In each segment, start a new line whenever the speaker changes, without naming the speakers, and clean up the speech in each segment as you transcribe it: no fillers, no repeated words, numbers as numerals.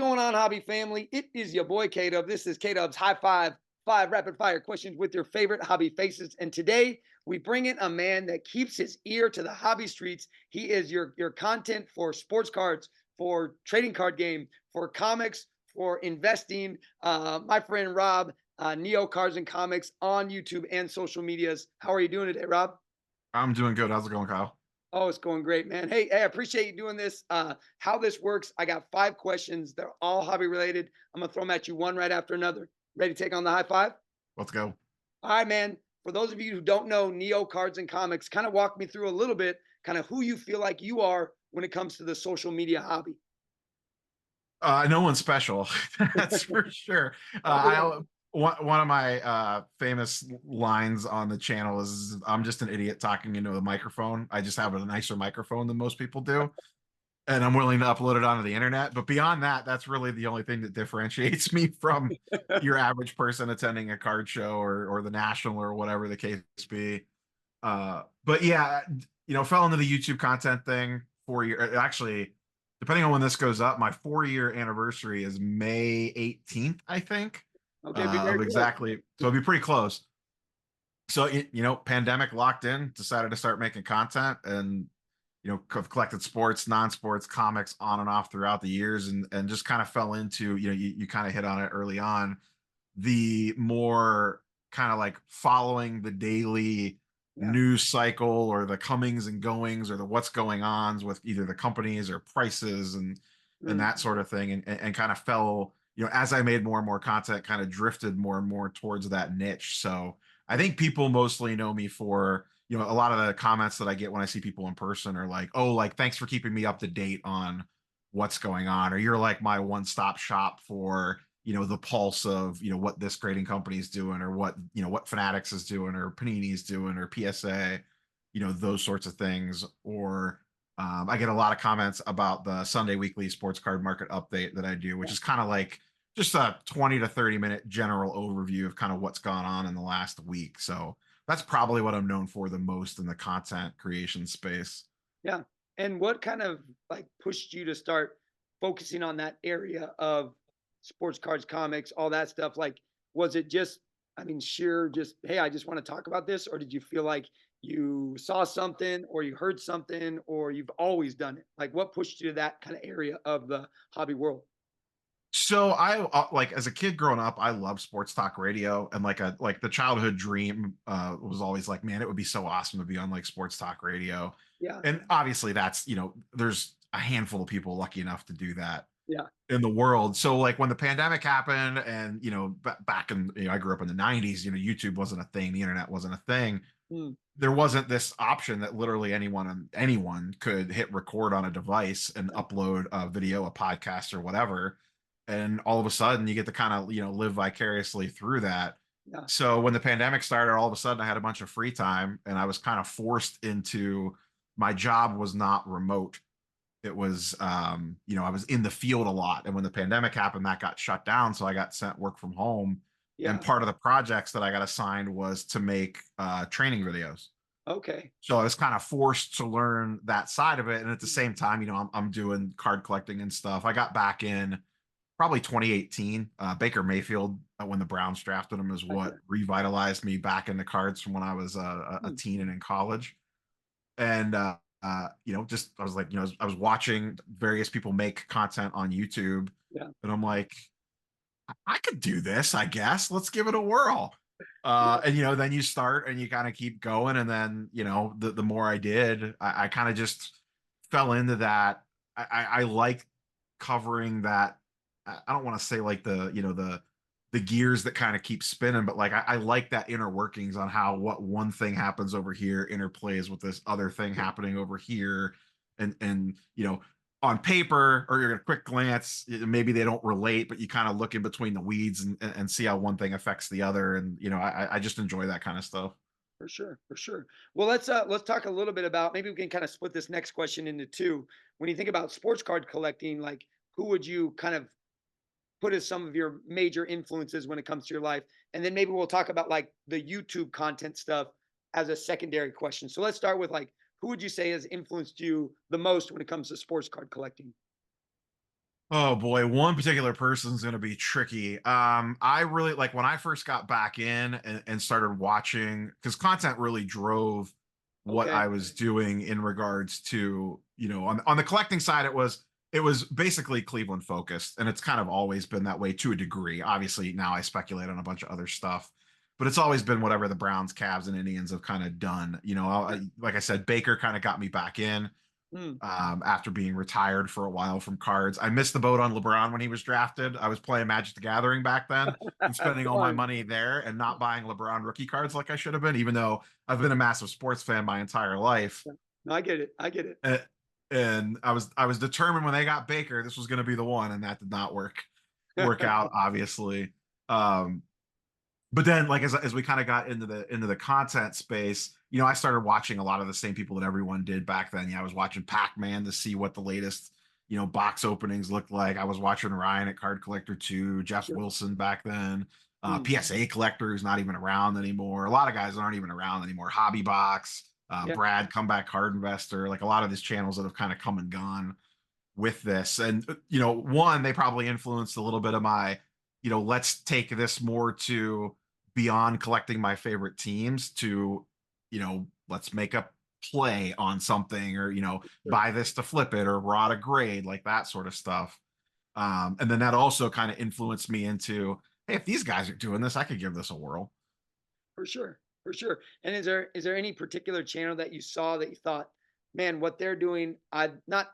going on, hobby family? It is your boy K-Dub. This is K-Dub's High Five, five rapid fire questions with your favorite hobby faces. And today we bring in a man that keeps his ear to the hobby streets. He is your content for sports cards, for trading card game, for comics, for investing. My friend Rob, Neo Cards and Comics on YouTube and social medias. How are you doing today, Rob?
I'm doing good. How's it going, Kyle?
Oh, it's going great, man. Hey, I appreciate you doing this. How this works, I got five questions. They're all hobby related. I'm gonna throw them at you one right after another. Ready to take on the high five?
Let's go.
All right, man. For those of you who don't know Neo Cards and Comics, kind of walk me through a little bit, kind of who you feel like you are when it comes to the social media hobby.
No one's special. That's for sure.
Probably not.
One of my famous lines on the channel is I'm just an idiot talking into a microphone. I just have a nicer microphone than most people do, and I'm willing to upload it onto the internet. But beyond that, that's really the only thing that differentiates me from your average person attending a card show or the national or whatever the case be. But yeah, fell into the YouTube content thing 4 years. Actually, depending on when this goes up, my 4 year anniversary is May 18th, I think.
Okay, be very
Of
close.
exactly, so it'll be pretty close. So pandemic locked in, decided to start making content, and have collected sports, non-sports, comics on and off throughout the years, and just kind of fell into you kind of hit on it early on, the more kind of like following the daily
Yeah.
news cycle or the comings and goings or the what's going on with either the companies or prices and
Mm,
that sort of thing, and kind of fell, as I made more and more content, kind of drifted more and more towards that niche. So I think people mostly know me for, a lot of the comments that I get when I see people in person are like, oh, like, thanks for keeping me up to date on what's going on, or you're like my one-stop shop for, the pulse of, what this grading company is doing, or what Fanatics is doing, or Panini's doing, or PSA, those sorts of things. Or I get a lot of comments about the Sunday weekly sports card market update that I do, which
yeah.
is kind of like just a 20 to 30 minute general overview of kind of what's gone on in the last week. So that's probably what I'm known for the most in the content creation space.
Yeah. And what kind of like pushed you to start focusing on that area of sports cards, comics, all that stuff? Like, was it just, I mean, sheer just, hey, I just want to talk about this? Or did you feel like you saw something or you heard something or you've always done it? Like, what pushed you to that kind of area of the hobby world?
So I like, as a kid growing up, I loved sports talk radio, and like the childhood dream was always like, man, it would be so awesome to be on like sports talk radio.
Yeah.
And obviously that's, there's a handful of people lucky enough to do that
Yeah.
in the world. So like when the pandemic happened, and back in, I grew up in the 90s, YouTube wasn't a thing, the internet wasn't a thing.
Mm,
There wasn't this option that literally anyone could hit record on a device and
yeah.
upload a video, a podcast, or whatever. And all of a sudden you get to kind of, live vicariously through that.
Yeah.
So when the pandemic started, all of a sudden I had a bunch of free time, and I was kind of forced into, my job was not remote. It was, I was in the field a lot. And when the pandemic happened, that got shut down. So I got sent work from home. And
Yeah.
part of the projects that I got assigned was to make training videos.
Okay.
So I was kind of forced to learn that side of it. And at the same time, I'm doing card collecting and stuff. I got back in probably 2018. Baker Mayfield, when the Browns drafted him, is what
Gotcha.
revitalized me back into cards from when I was a
Mm,
teen and in college. And just, I was like, I was watching various people make content on YouTube,
yeah.
and I'm like, I could do this, I guess. Let's give it a whirl.
Yeah.
And then you start and you kind of keep going, and then the more I did, I kind of just fell into that. I like covering that. I don't want to say like the gears that kind of keep spinning, but like I like that inner workings on how what one thing happens over here interplays with this other thing
Yeah.
happening over here, and on paper, or you're a quick glance, maybe they don't relate, but you kind of look in between the weeds and see how one thing affects the other. And I just enjoy that kind of stuff.
For sure, for sure. Well, let's talk a little bit about, maybe we can kind of split this next question into two. When you think about sports card collecting, like who would you kind of put as some of your major influences when it comes to your life? And then maybe we'll talk about like the YouTube content stuff as a secondary question. So let's start with like, who would you say has influenced you the most when it comes to sports card collecting?
Oh boy, one particular person's going to be tricky. I really like when I first got back in and started watching because content really drove what
Okay.
I was doing in regards to, on the collecting side, it was basically Cleveland focused, and it's kind of always been that way to a degree. Obviously, now I speculate on a bunch of other stuff, but it's always been whatever the Browns, Cavs, and Indians have kind of done. Like I said, Baker kind of got me back in
Mm.
after being retired for a while from cards. I missed the boat on LeBron when he was drafted. I was playing Magic the Gathering back then and spending all my
Fun.
money there and not buying LeBron rookie cards like I should have been, even though I've been a massive sports fan my entire life.
No, I get it. I get it.
Uh, And I was determined when they got Baker, this was going to be the one, and that did not work out, obviously. Um, but then like as we kind of got into the content space, I started watching a lot of the same people that everyone did back then. I was watching Pac-Man to see what the latest box openings looked like. I was watching Ryan at Card Collector 2, Jeff
Sure.
Wilson back then,
Mm.
PSA Collector who's not even around anymore. A lot of guys aren't even around anymore. Hobby Box,
Yeah,
Brad Comeback Card Investor, like a lot of these channels that have kind of come and gone with this. And one, they probably influenced a little bit of my, let's take this more to beyond collecting my favorite teams to, let's make a play on something, or
sure.
buy this to flip it or rot a grade, like that sort of stuff. And then that also kind of influenced me into, hey, if these guys are doing this, I could give this a whirl.
For sure. For sure. And is there any particular channel that you saw that you thought, man, what they're doing, I not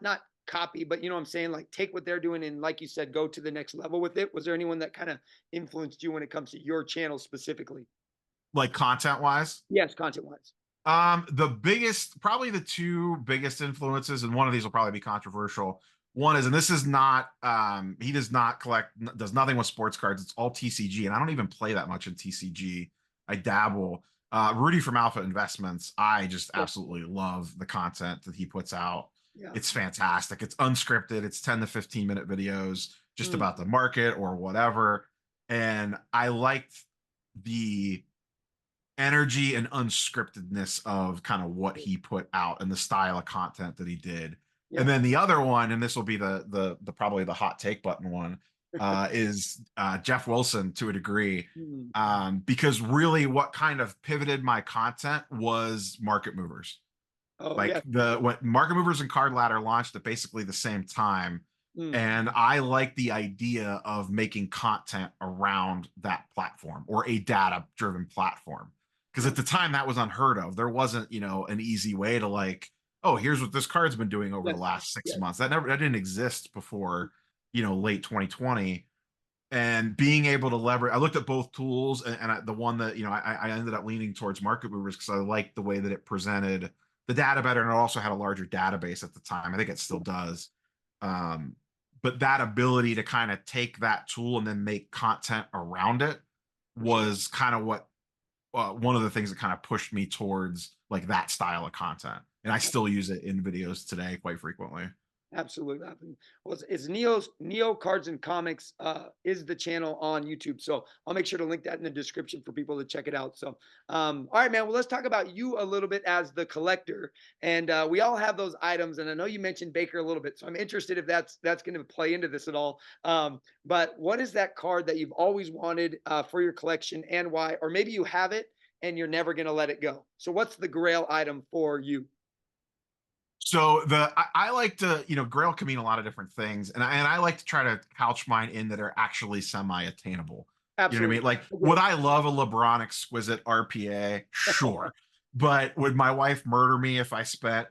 copy, but you know what I'm saying? Like take what they're doing and like you said, go to the next level with it. Was there anyone that kind of influenced you when it comes to your channel specifically?
Like content wise.
Yes, content wise.
The biggest, probably the two biggest influences, and one of these will probably be controversial. One is, and this is not, he does not does nothing with sports cards. It's all TCG, and I don't even play that much in TCG. I dabble. Rudy from Alpha Investments, I just
Yeah.
absolutely love the content that he puts out.
Yeah.
It's fantastic. It's unscripted. It's 10 to 15-minute videos just
Mm.
about the market or whatever. And I liked the energy and unscriptedness of kind of what he put out and the style of content that he did. And
Yeah.
then the other one, and this will be the probably the hot take button one, is Jeff Wilson to a degree,
Mm.
because really what kind of pivoted my content was market movers.
Oh yeah.
Like the what market movers and card ladder launched at basically the same time,
Mm.
and I like the idea of making content around that platform or a data driven platform. Because
Yeah.
at the time that was unheard of. There wasn't, an easy way to like, oh, here's what this card's been doing over the
Yes.
last six
Yes.
months. That didn't exist before, late 2020. And being able to leverage, I looked at both tools, and the one that, I ended up leaning towards market movers because I liked the way that it presented the data better. And it also had a larger database at the time. I think it still does. Um, but that ability to kind of take that tool and then make content around it
For sure.
was kind of what one of the things that kind of pushed me towards like that style of content. And I still use it in videos today quite frequently.
Absolutely. Well, it's Neo Cards and Comics is the channel on YouTube. So I'll make sure to link that in the description for people to check it out. So, all right, man. Well, let's talk about you a little bit as the collector. And we all have those items. And I know you mentioned Baker a little bit, so I'm interested if that's going to play into this at all. But what is that card that you've always wanted for your collection and why? Or maybe you have it and you're never going to let it go. So, what's the Grail item for you?
So I like to, Grail can mean a lot of different things, and I like to try to couch mine in that are actually semi-attainable. You know what I
Absolutely.
mean? Like, would
Agree.
I love a LeBron exquisite RPA? Sure. But would my wife murder me if I spent,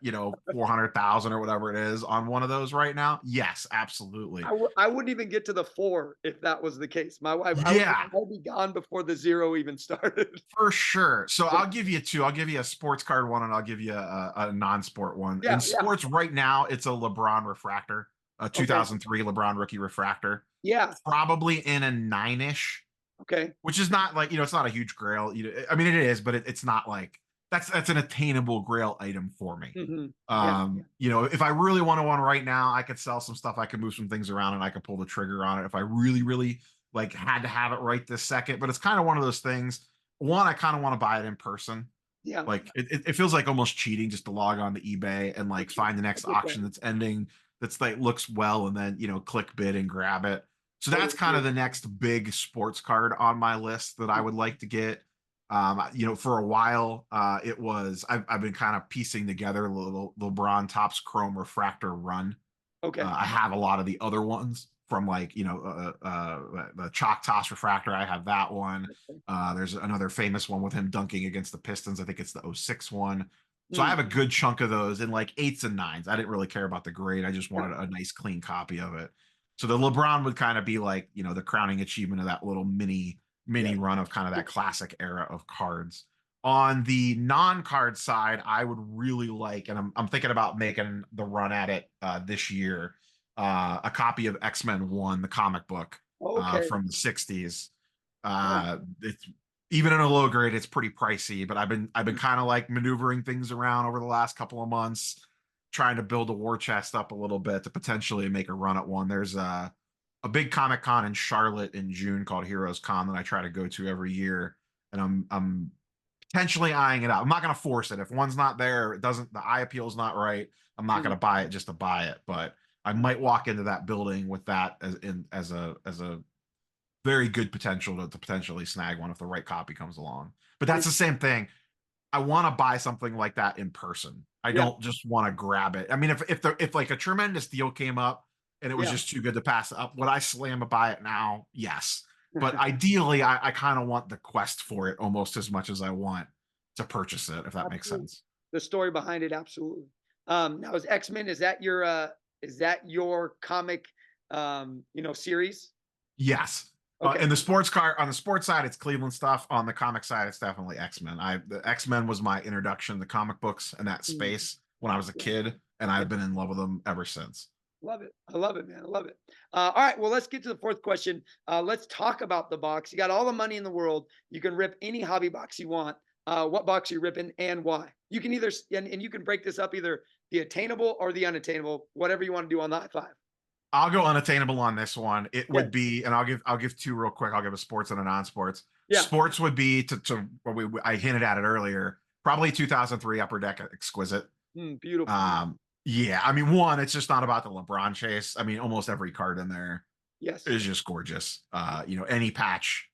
400,000 or whatever it is on one of those right now? Yes, absolutely.
I wouldn't even get to the 4 if that was the case. My wife,
Yeah,
I would be gone before the 0 even started.
for sure. So
Yeah,
I'll give you two. I'll give you a sports card one, and I'll give you a non-sport one. In
yeah, yeah.
sports right now, it's a LeBron refractor, a
Okay.
2003 LeBron rookie refractor,
Yeah.
probably in a nine-ish,
Okay.
which is not like, it's not a huge grail. I mean, it is, but it's not like that's an attainable grail item for me.
Mhm. Yeah, yeah.
If I really want one right now, I could sell some stuff. I could move some things around and I could pull the trigger on it if I really, really like had to have it right this second. But it's kind of one of those things. One, I kind of want to buy it in person.
Yeah.
Like it feels like almost cheating just to log on to eBay and
I
like
get you.
find the
I
next
get that.
auction that's ending that's like looks well, and then click bid and grab it. So that's
Totally
kind
agree.
of the next big sports card on my list that I would like to get. For a while, I've been kind of piecing together LeBron Topps Chrome Refractor Run.
Okay.
I have a lot of the other ones from the Chalk Toss Refractor. I have that one. There's another famous one with him dunking against the Pistons. I think it's the '06 one. So I
Mm,
have a good chunk of those in like eights and nines. I didn't really care about the grade. I just
yeah.
wanted a nice clean copy of it. So the LeBron would kind of be like, the crowning achievement of that little mini
Yeah.
run of kind of that classic era of cards. On the non-card side, I would really like, and I'm thinking about making the run at it this year, a copy of X-Men 1, the comic book
Okay.
from the 60s.
Yeah.
It's even in a low grade, it's pretty pricey, but I've been kind of like maneuvering things around over the last couple of months, trying to build a war chest up a little bit to potentially make a run at one. There's a big Comic Con in Charlotte in June called Heroes Con that I try to go to every year, and I'm potentially eyeing it out. I'm not going to force it. If one's not there, the eye appeal is not right. I'm not going
Mm,
to buy it just to buy it, but I might walk into that building with that as a very good potential to potentially snag one if the right copy comes along. But that's
it-
the same thing. I want to buy something like that in person. I
yeah.
don't just want to grab it. I mean, if like a tremendous deal came up and it was
Yeah.
just too good to pass up, would I slam a buy it now? Yes. But ideally, I kind of want the quest for it almost as much as I want to purchase it, if that makes
Absolutely.
sense.
The story behind it, absolutely. Now is X-Men, is that your comic series?
Yes.
Okay.
In the sports car on the sports side, it's Cleveland stuff. On the comic side, it's definitely X-Men. The X-Men was my introduction to comic books and that
Mm,
space when I was a
yeah,
kid, and
yeah.
I've been in love with them ever since.
Love it. I love it, man. I love it. All right. Well, let's get to the fourth question. Let's talk about the box. You got all the money in the world. You can rip any hobby box you want. What box are you ripping and why? You can either, and you can break this up either the attainable or the unattainable, whatever you want to do on the high five.
I'll go unattainable on this one. It
Yeah.
would be, and I'll give two real quick. I'll give a sports and a non-sports.
Yeah.
Sports would be to what I hinted at it earlier. Probably 2003 Upper Deck Exquisite.
Beautiful.
Yeah, I mean, one, it's just not about the LeBron chase. I mean, almost every card in there
Yes.
is just gorgeous. Any patch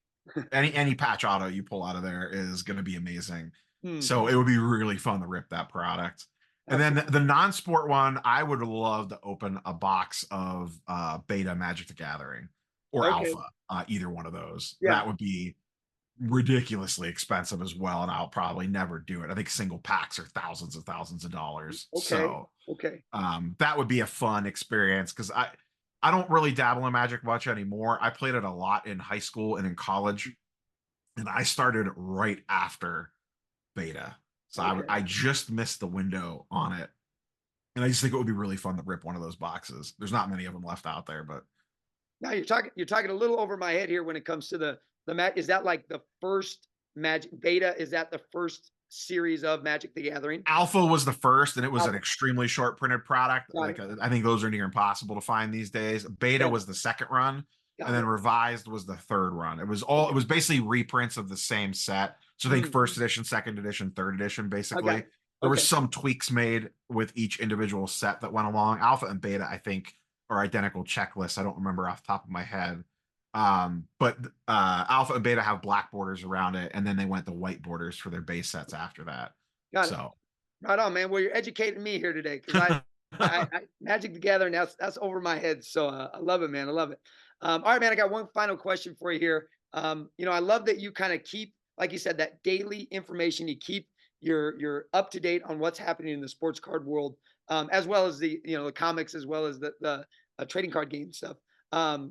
auto you pull out of there is going to be amazing.
Mm,
So it would be really fun to rip that product. And then
absolutely.
the non-sport one, I would love to open a box of beta Magic the Gathering or
Okay.
alpha, either one of those.
Yeah.
That would be ridiculously expensive as well, and I'll probably never do it. I think single packs are thousands of dollars.
Okay.
So
Okay.
that would be a fun experience because I don't really dabble in Magic much anymore. I played it a lot in high school and in college, and I started right after beta. So
Okay.
I just missed the window on it. And I just think it would be really fun to rip one of those boxes. There's not many of them left out there, but
Now you're talking a little over my head here when it comes to the Mag. Is that like the first Magic beta? Is that the first series of Magic the Gathering?
Alpha was the first, and it was an
Alpha.
extremely short printed product.
Got
Like
it.
I think those are near impossible to find these days. Beta
Yeah.
was the second run, and
Got
then
it.
revised was the third run. It
Okay.
was basically reprints of the same set. So I think
Mm,
first edition, second edition, third edition,
I got
basically.
it.
There were
Okay.
some tweaks made with each individual set that went along. Alpha and beta, I think, are identical checklists. I don't remember off the top of my head. But Alpha and Beta have black borders around it, and then they went to white borders for their base sets after that.
Got it.
So
Right on, man. Well, you're educating me here today because I Magic the Gathering. That's over my head. So I love it, man. I love it. All right, man. I got one final question for you here. I love that you kind of keep, like you said, that daily information. You keep you're up to date on what's happening in the sports card world, as well as the comics, as well as the trading card game stuff.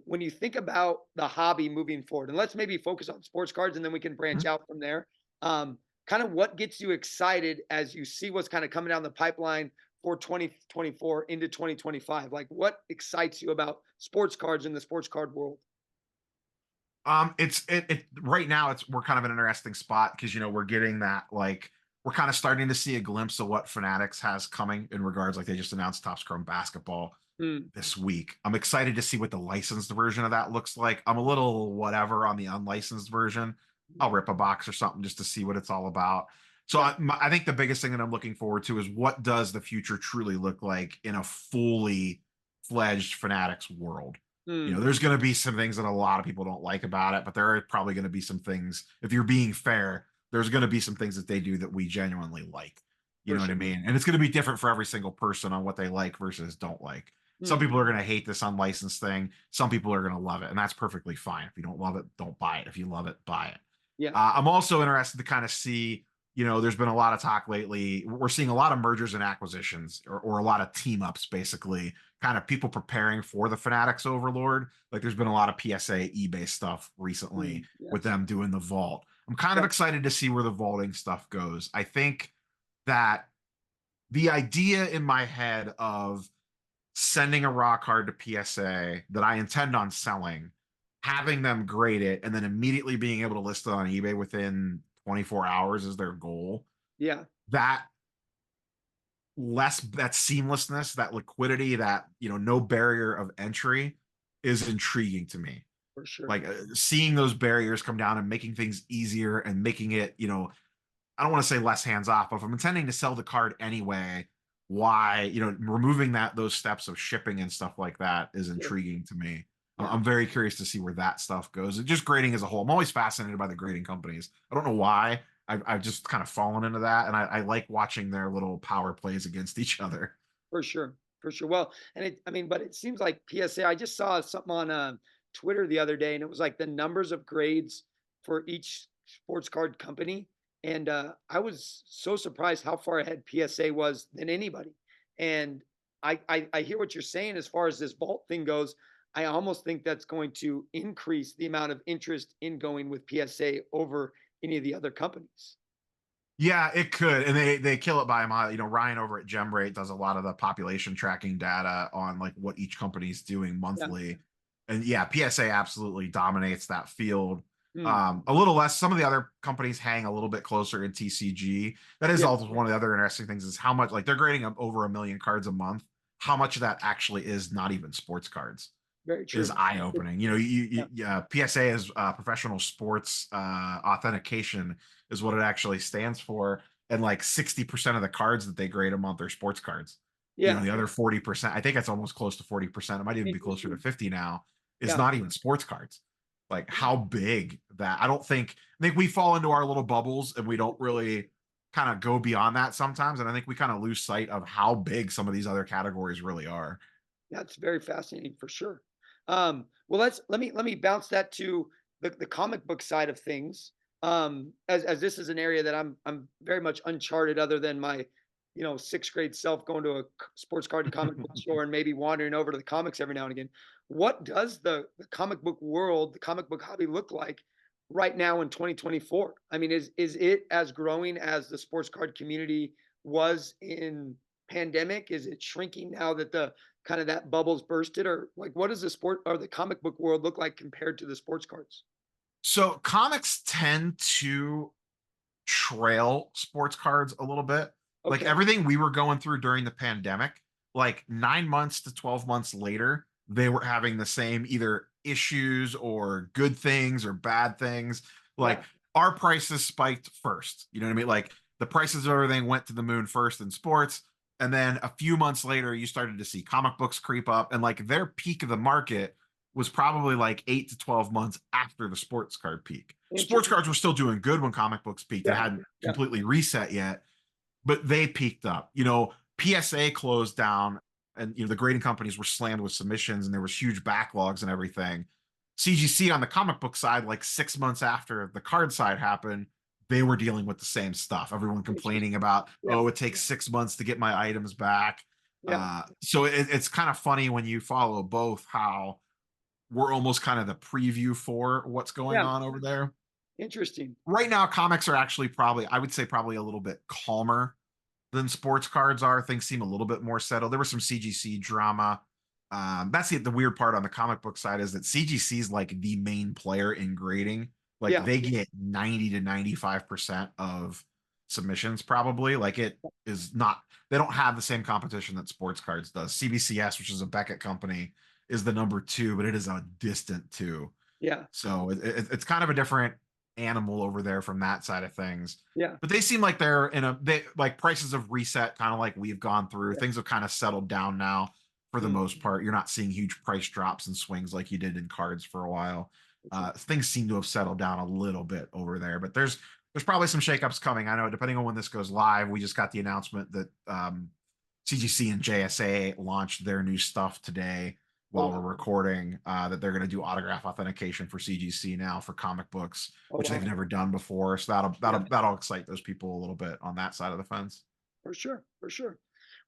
When you think about the hobby moving forward, and let's maybe focus on sports cards, and then we can branch out from there. Kind of what gets you excited as you see what's kind of coming down the pipeline for 2024 into 2025? Like what excites you about sports cards in the sports card world?
it right now we're kind of an interesting spot because we're getting that like we're kind of starting to see a glimpse of what Fanatics has coming in regards like they just announced Topps Chrome Basketball
Mm,
this week. I'm excited to see what the licensed version of that looks like. I'm a little whatever on the unlicensed version. I'll rip a box or something just to see what it's all about. So
yeah.
I think the biggest thing that I'm looking forward to is what does the future truly look like in a fully fledged Fanatics world.
Mm,
There's going to be some things that a lot of people don't like about it, but there are probably going to be some things, if you're being fair, there's going to be some things that they do that we genuinely like. You
for
know what I
sure.
mean? And it's going to be different for every single person on what they like versus don't like. Some
Mm,
people are going to hate this unlicensed thing. Some people are going to love it, and that's perfectly fine. If you don't love it, don't buy it. If you love it, buy it.
yeah,
I'm also interested to kind of see, there's been a lot of talk lately. We're seeing a lot of mergers and acquisitions, or a lot of team ups, basically, kind of people preparing for the Fanatics Overlord. Like there's been a lot of PSA eBay stuff recently with
yes,
them doing the vault. I'm kind of
yeah,
excited to see where the vaulting stuff goes. I think that the idea in my head of sending a raw card to PSA that I intend on selling, having them grade it, and then immediately being able to list it on eBay within 24 hours is their goal.
yeah,
That that seamlessness, that liquidity, that no barrier of entry is intriguing to me.
for sure.
Like seeing those barriers come down and making things easier and making it, I don't want to say less hands off, but if I'm intending to sell the card anyway, why, removing those steps of shipping and stuff like that is
Yeah,
intriguing to me.
yeah,
I'm very curious to see where that stuff goes. And just grading as a whole. I'm always fascinated by the grading companies. I don't know why. I've just kind of fallen into that, and I like watching their little power plays against each other.
for sure, for sure. Well, and I mean, but it seems like PSA. I just saw something on Twitter the other day, and it was like the numbers of grades for each sports card company, and I was so surprised how far ahead PSA was than anybody. And I hear what you're saying as far as this vault thing goes. I almost think that's going to increase the amount of interest in going with PSA over any of the other companies.
Yeah, it could, and they kill it by a mile. Ryan over at GemRate does a lot of the population tracking data on like what each company's doing
Yeah.
monthly, and yeah, PSA absolutely dominates that field.
Mm.
A little less. Some of the other companies hang a little bit closer in TCG. That is
Yeah.
also one of the other interesting things is how much like they're grading up over 1 million cards a month. How much of that actually is not even sports cards
Very
is
true.
eye opening.
Yeah.
PSA is professional sports authentication is what it actually stands for, and like 60% of the cards that they grade a month are sports cards.
Yeah.
The other 40%, I think it's almost close to 40%. It might even be closer to
Interesting.
50 now. Is
Yeah.
not even sports cards. Like
Yeah.
how big that I think we fall into our little bubbles and we don't really kind of go beyond that sometimes. And I think we kind of lose sight of how big some of these other categories really are.
That's very fascinating for sure. Well, let me bounce that to the comic book side of things. As this is an area that I'm very much uncharted, other than my sixth grade self going to a sports card and comic book store and maybe wandering over to the comics every now and again. What does the comic book world, the comic book hobby look like right now in 2024? I mean, is it as growing as the sports card community was in pandemic? Is it shrinking now that the kind of that bubble's bursted, or like what does the sport or the comic book world look like compared to the sports cards?
So comics tend to trail sports cards a little bit. Like
Okay.
everything we were going through during the pandemic, like 9 months to 12 months later, they were having the same either issues or good things or bad things. Like
Yeah.
our prices spiked first. You know what I mean? Like the prices of everything went to the moon first in sports. And then a few months later, you started to see comic books creep up. And like their peak of the market was probably like 8 to 12 months after the sports card peak. Sports
Interesting.
cards were still doing good when comic books peaked. It
Yeah.
hadn't
Yeah.
completely reset yet, but they peaked up. PSA closed down, and the grading companies were slammed with submissions, and there was huge backlogs and everything. CGC on the comic book side, like 6 months after the card side happened, they were dealing with the same stuff. Everyone complaining
Interesting.
about,
Yeah.
oh, it takes 6 months to get my items back.
Yeah.
So it's kind of funny when you follow both how we're almost kind of the preview for what's going
Yeah.
on over there.
Interesting.
Right now, comics are actually probably, I would say, probably a little bit calmer than sports cards are. Things seem a little bit more settled. There was some CGC drama. That's the weird part on the comic book side is that CGC is like the main player in grading. Like
Yeah.
they get 90 to 95% of submissions, probably. Like it is not, they don't have the same competition that sports cards does. CBCS, which is a Beckett company, is the number two, but it is a distant two.
Yeah.
So it's kind of a different animal over there from that side of things.
Yeah.
But they seem like they like prices have reset, kind of like we've gone through.
Yeah.
Things have kind of settled down now. for the most
Mm,
part. You're not seeing huge price drops and swings like you did in cards for a while.
for sure.
Things seem to have settled down a little bit over there, but there's probably some shakeups coming. I know depending on when this goes live, we just got the announcement that CGC and JSA launched their new stuff today
Oh
while we're
wow.
recording, that they're going to do autograph authentication for CGC now for comic books,
Oh
which they've
wow.
never done before. So that'll
Yeah.
that'll that'll excite those people a little bit on that side of the fence.
For sure, for sure.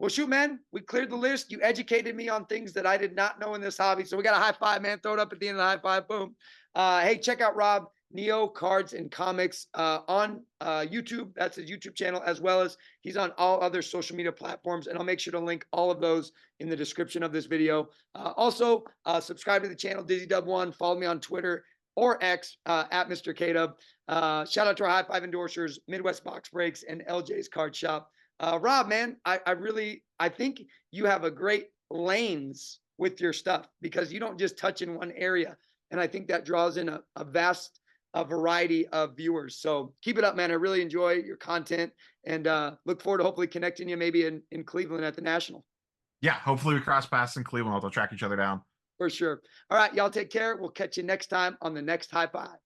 Well, shoot, man, we cleared the list. You educated me on things that I did not know in this hobby. So we got a high five, man. Throw it up at the end of the high five. Boom. Hey, check out Rob Neo Cards and Comics on YouTube. That's his YouTube channel, as well as he's on all other social media platforms. And I'll make sure to link all of those in the description of this video. Also, subscribe to the channel, Dizzy Dub One. Follow me on Twitter or X at Mr. K-Dub. Shout out to our high five endorsers, Midwest Box Breaks, and LJ's Card Shop. Rob, man, I think you have a great lanes with your stuff because you don't just touch in one area. And I think that draws in a vast variety of viewers. So keep it up, man. I really enjoy your content and look forward to hopefully connecting you maybe in Cleveland at the National.
Yeah, hopefully we cross paths in Cleveland. I'll track each other down.
For sure. All right, y'all take care. We'll catch you next time on the next high five.